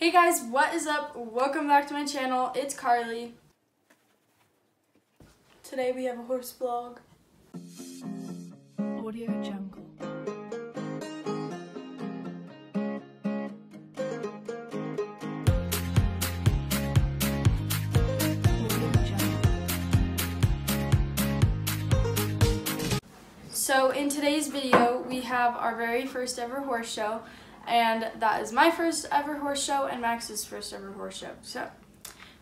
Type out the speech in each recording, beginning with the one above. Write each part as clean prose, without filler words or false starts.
Hey guys, what is up? Welcome back to my channel. It's Carly. Today we have a horse vlog. Audio Jungle. So in today's video, we have our very first ever horse show, and that is my first ever horse show and Max's first ever horse show. So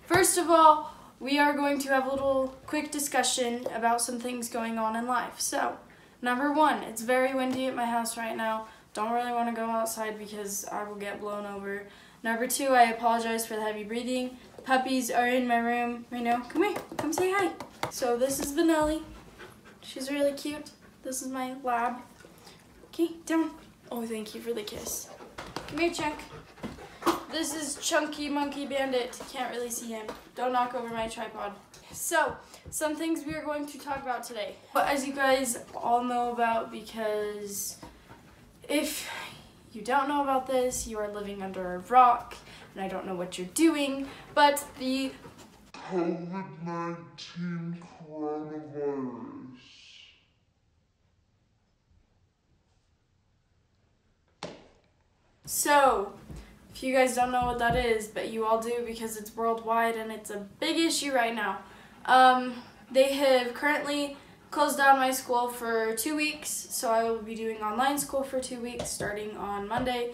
first of all, we are going to have a little quick discussion about some things going on in life. So number one, it's very windy at my house right now. Don't really want to go outside because I will get blown over. Number two, I apologize for the heavy breathing. Puppies are in my room right now. Come here, come say hi. So this is Vanelli. She's really cute. This is my lab. Okay, down. Oh, thank you for the kiss. Come here, Chunk. This is Chunky Monkey Bandit. Can't really see him. Don't knock over my tripod. So, some things we are going to talk about today. But as you guys all know about, because if you don't know about this, you are living under a rock, and I don't know what you're doing, but the COVID-19 coronavirus. So, if you guys don't know what that is, but you all do because it's worldwide and it's a big issue right now. They have currently closed down my school for 2 weeks, so I will be doing online school for 2 weeks starting on Monday.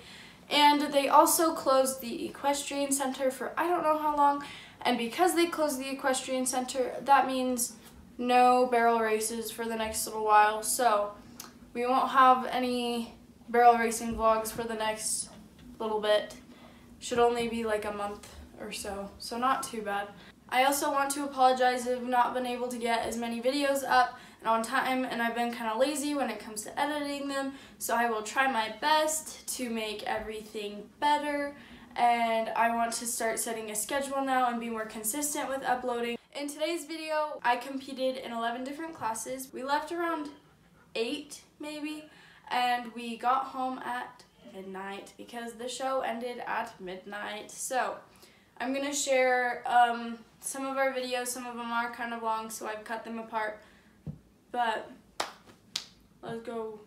And they also closed the equestrian center for I don't know how long, and because they closed the equestrian center, that means no barrel races for the next little while. So we won't have any barrel racing vlogs for the next little bit. Should only be like a month or so, so not too bad. I also want to apologize if I've not been able to get as many videos up and on time, and I've been kind of lazy when it comes to editing them, so I will try my best to make everything better, and I want to start setting a schedule now and be more consistent with uploading. In today's video, I competed in 11 different classes. We left around 8 maybe, and we got home at midnight because the show ended at midnight. So I'm gonna share some of our videos. Some of them are kind of long, so I've cut them apart, but let's go.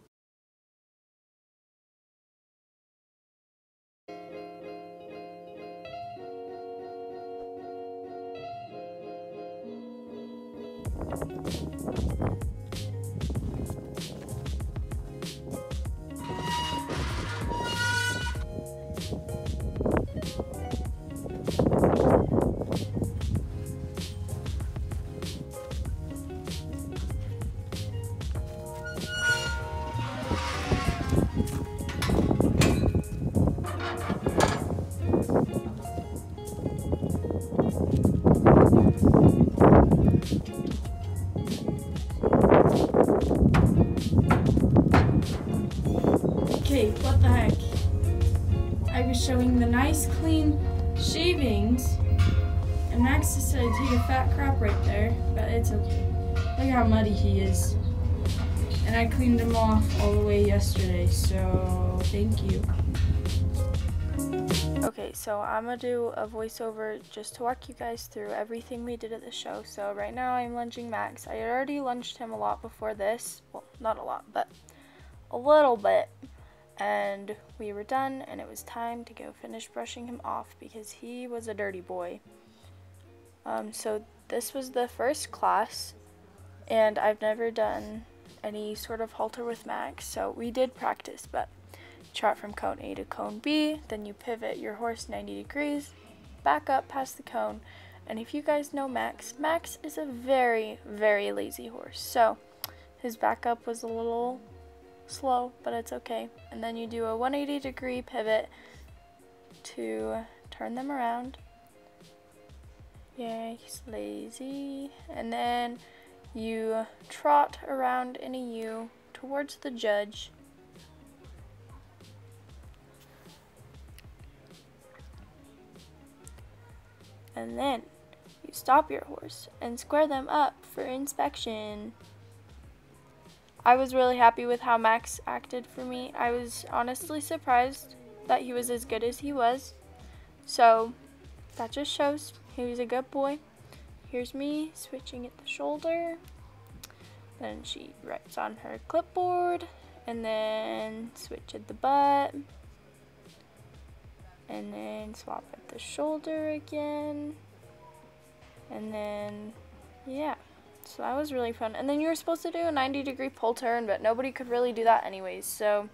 Okay, what the heck? I was showing the nice clean shavings, and Max decided to take a fat crap right there, but it's okay. Look how muddy he is. And I cleaned him off all the way yesterday, so thank you. Okay, so I'm gonna do a voiceover just to walk you guys through everything we did at the show. So right now I'm lunging Max. I had already lunged him a lot before this. Well, not a lot, but a little bit. And we were done, and it was time to go finish brushing him off because he was a dirty boy. So this was the first class, and I've never done any sort of halter with Max, so we did practice, but trot from cone A to cone B, then you pivot your horse 90 degrees, back up past the cone, and if you guys know Max, Max is a very, very lazy horse, so his backup was a little slow, but it's okay. And then you do a 180 degree pivot to turn them around. Yeah, he's lazy. And then you trot around in a U towards the judge. And then you stop your horse and square them up for inspection. I was really happy with how Max acted for me. I was honestly surprised that he was as good as he was. So that just shows he was a good boy. Here's me switching at the shoulder. Then she writes on her clipboard, and then switch at the butt, and then swap at the shoulder again, and then yeah, so that was really fun. And then you were supposed to do a 90-degree pull turn, but nobody could really do that anyways, so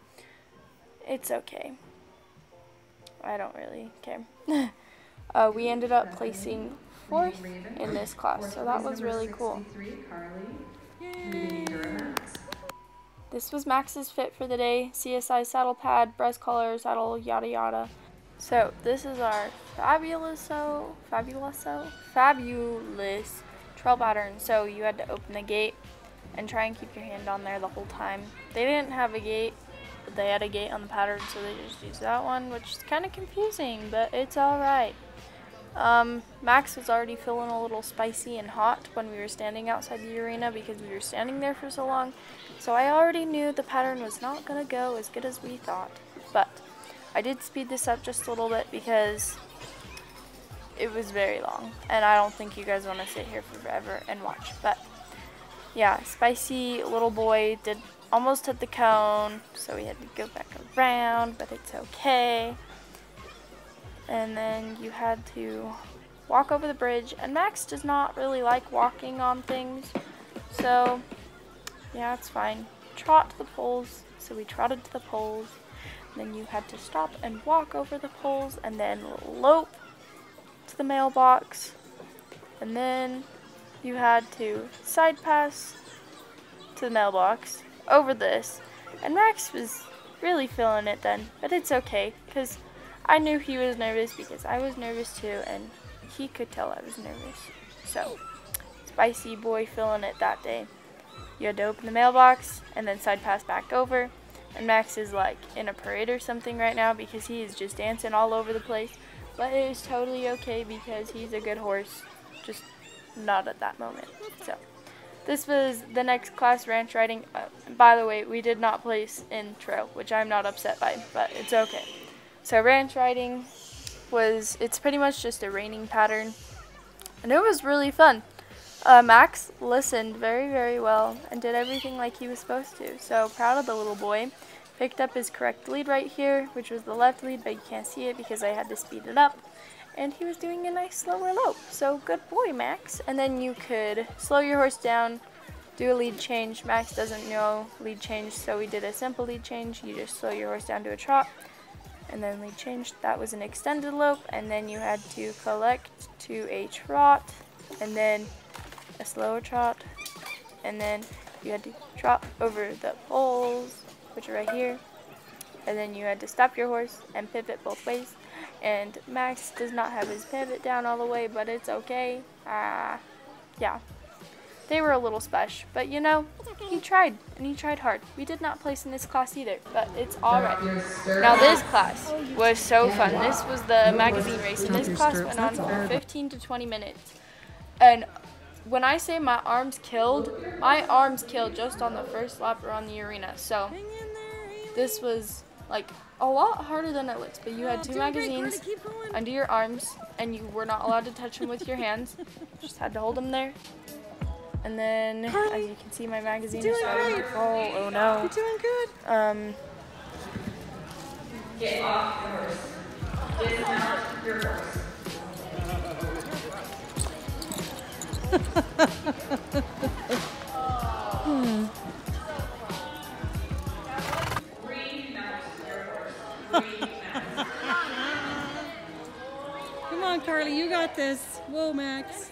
it's okay. I don't really care. We ended up placing 4th in this class, so that was really cool. This was Max's fit for the day. CSI saddle pad, breast collar, saddle, yada yada. So this is our fabulous trail pattern. So you had to open the gate and try and keep your hand on there the whole time. They didn't have a gate, but they had a gate on the pattern, so they just used that one, which is kind of confusing, but it's alright. Max was already feeling a little spicy and hot when we were standing outside the arena because we were standing there for so long. So I already knew the pattern was not going to go as good as we thought. But I did speed this up just a little bit because it was very long. And I don't think you guys want to sit here forever and watch. But yeah, spicy little boy did almost hit the cone. So we had to go back around, but it's okay. And then you had to walk over the bridge, and Max does not really like walking on things, so yeah, it's fine. Trot to the poles, so we trotted to the poles, and then you had to stop and walk over the poles, and then lope to the mailbox, and then you had to side pass to the mailbox over this, and Max was really feeling it then, but it's okay, because I knew he was nervous because I was nervous too, and he could tell I was nervous. So, spicy boy feeling it that day. You had to open the mailbox and then side pass back over. And Max is like in a parade or something right now because he is just dancing all over the place. But it is totally okay because he's a good horse, just not at that moment. So, this was the next class, ranch riding. By the way, we did not place in trail, which I'm not upset by, but it's okay. So ranch riding it's pretty much just a reining pattern, and it was really fun. Max listened very, very well and did everything like he was supposed to. So proud of the little boy. Picked up his correct lead right here, which was the left lead, but you can't see it because I had to speed it up. And he was doing a nice slower lope. So good boy, Max. And then you could slow your horse down, do a lead change. Max doesn't know lead change, so we did a simple lead change. You just slow your horse down to a trot. And then lead change, that was an extended lope, and then you had to collect to a trot, and then a slower trot, and then you had to trot over the poles, which are right here, and then you had to stop your horse and pivot both ways. And Max does not have his pivot down all the way, but it's okay. Yeah. They were a little special, but you know, he tried, and he tried hard. We did not place in this class either, but it's alright. Now this class was so fun. This was the magazine race, and this class went on for 15 to 20 minutes. And when I say my arms killed just on the first lap around the arena. So this was like a lot harder than it looks, but you had 2 magazines under your arms, and you were not allowed to touch them with your hands. Just had to hold them there. And then, as you can see, my magazine is starting to fall. Oh no. You're doing good. Get off your horse. Dismount your horse. Remount your horse. Remount. Come on, Carly, you got this. Whoa, Max.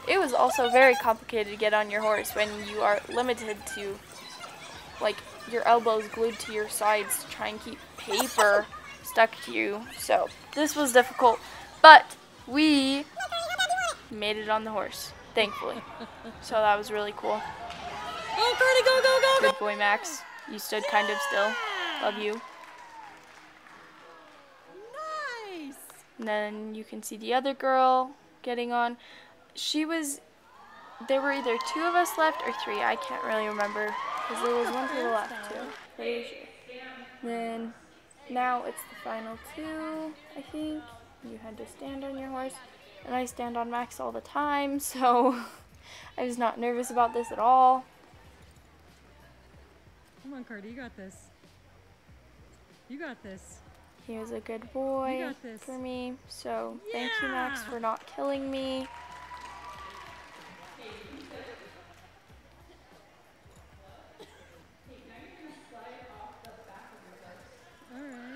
It was also very complicated to get on your horse when you are limited to, like, your elbows glued to your sides to try and keep paper stuck to you. So this was difficult, but we made it on the horse, thankfully. So that was really cool. Oh, Carly, go, go, go, go. Good boy, Max. You stood kind of still. Love you. Nice. And then you can see the other girl getting on. There were either 2 of us left or 3. I can't really remember because there was one to the left too. Then now it's the final two, I think. You had to stand on your horse, and I stand on Max all the time, so I was not nervous about this at all. Come on, Cardi, you got this. You got this. He was a good boy for me, so thank you, Max, for not killing me.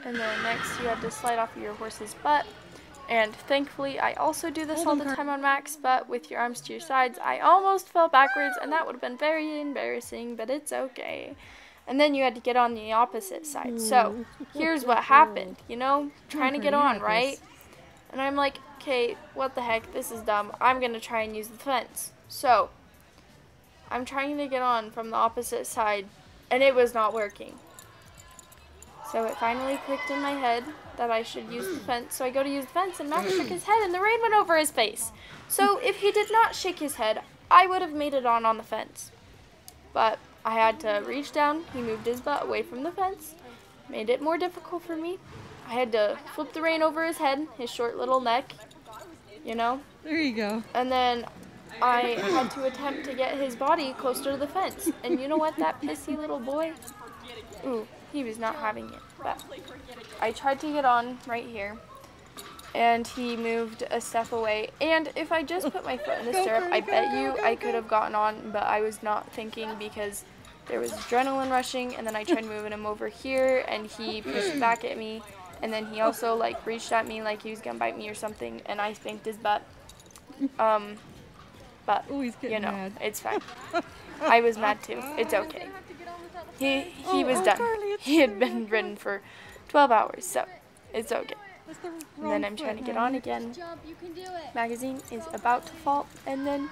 And then next you have to slide off of your horse's butt. And thankfully I also do this all the time on Max, but with your arms to your sides, I almost fell backwards and that would have been very embarrassing, but it's okay. And then you had to get on the opposite side. So here's what happened, you know, trying to get on, right? And I'm like, okay, what the heck, this is dumb. I'm going to try and use the fence. So I'm trying to get on from the opposite side and it was not working. So it finally clicked in my head that I should use the fence. So I go to use the fence and Max shook his head and the rain went over his face. So if he did not shake his head, I would have made it on the fence. But I had to reach down. He moved his butt away from the fence. Made it more difficult for me. I had to flip the rein over his head, his short little neck, you know. There you go. And then I had to attempt to get his body closer to the fence. And you know what, that pissy little boy? Ooh. He was not having it, but I tried to get on right here, and he moved a step away. And if I just put my foot in the stirrup, I bet you I could have gotten on, but I was not thinking because there was adrenaline rushing, and then I tried moving him over here, and he pushed back at me, and then he also, like, reached at me like he was going to bite me or something, and I spanked his butt. But, you know, mad. It's fine. I was mad too. It's okay. He was done. He had been ridden for 12 hours, so it's okay. And then I'm trying to get on again. Magazine is about to fall, and then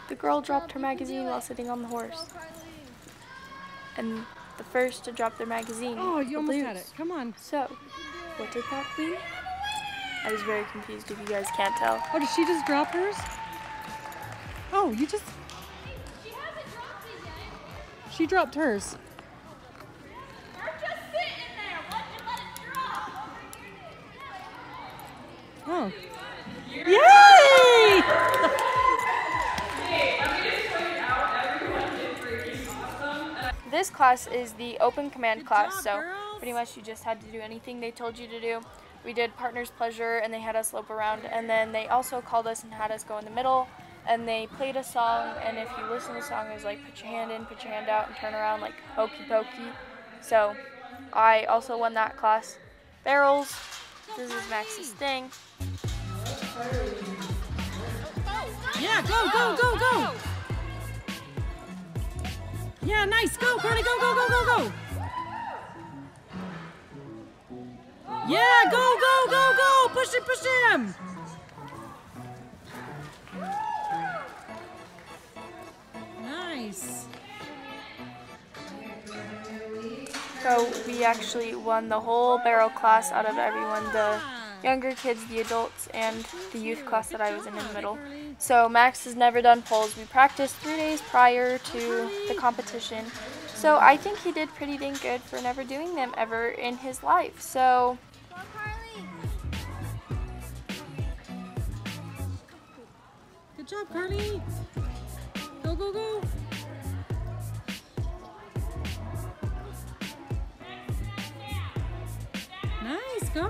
the girl dropped her magazine while sitting on the horse. And the first to drop their magazine. Oh, you almost had it. Come on. So, what did that mean? I was very confused if you guys can't tell. Oh, did she just drop hers? Oh, you just... She dropped hers. Oh. Yay! This class is the open command class, so pretty much you just had to do anything they told you to do. We did partner's pleasure and they had us lope around, and then they also called us and had us go in the middle, and they played a song, and if you listen to the song it was like put your hand in, put your hand out, and turn around like hokey pokey. So I also won that class. Barrels, this is Max's thing. Yeah, go, go, go, go! Yeah, nice, go, Carly, go, go, go, go, go! Yeah, go, go, go, go! Push him! Nice. So we actually won the whole barrel class out of everyone, the younger kids, the adults, and the youth class that I was in the middle. So Max has never done poles. We practiced 3 days prior to the competition. So I think he did pretty dang good for never doing them ever in his life. So good job, Carly. Go, go, go. Nice, go.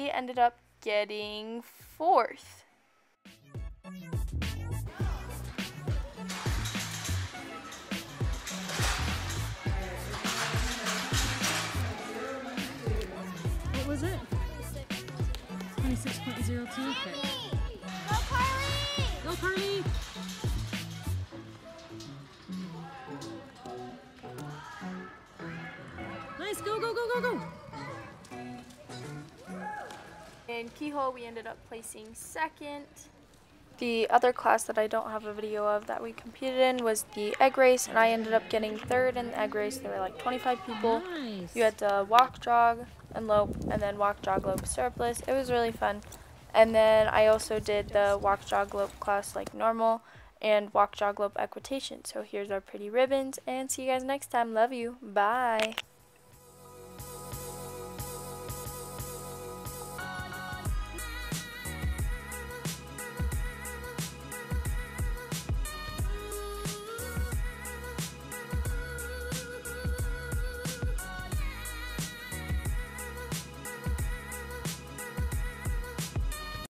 we ended up getting 4th. What was it? 26.02. Okay. Go, Carly! Go, Carly! Nice, go, go, go, go, go! In keyhole, we ended up placing 2nd. The other class that I don't have a video of that we competed in was the egg race, and I ended up getting 3rd in the egg race. There were like 25 people. Nice. You had to walk, jog, and lope, and then walk, jog, lope, surplus. It was really fun. And then I also did the walk, jog, lope class like normal, and walk, jog, lope, equitation. So here's our pretty ribbons, and see you guys next time. Love you. Bye.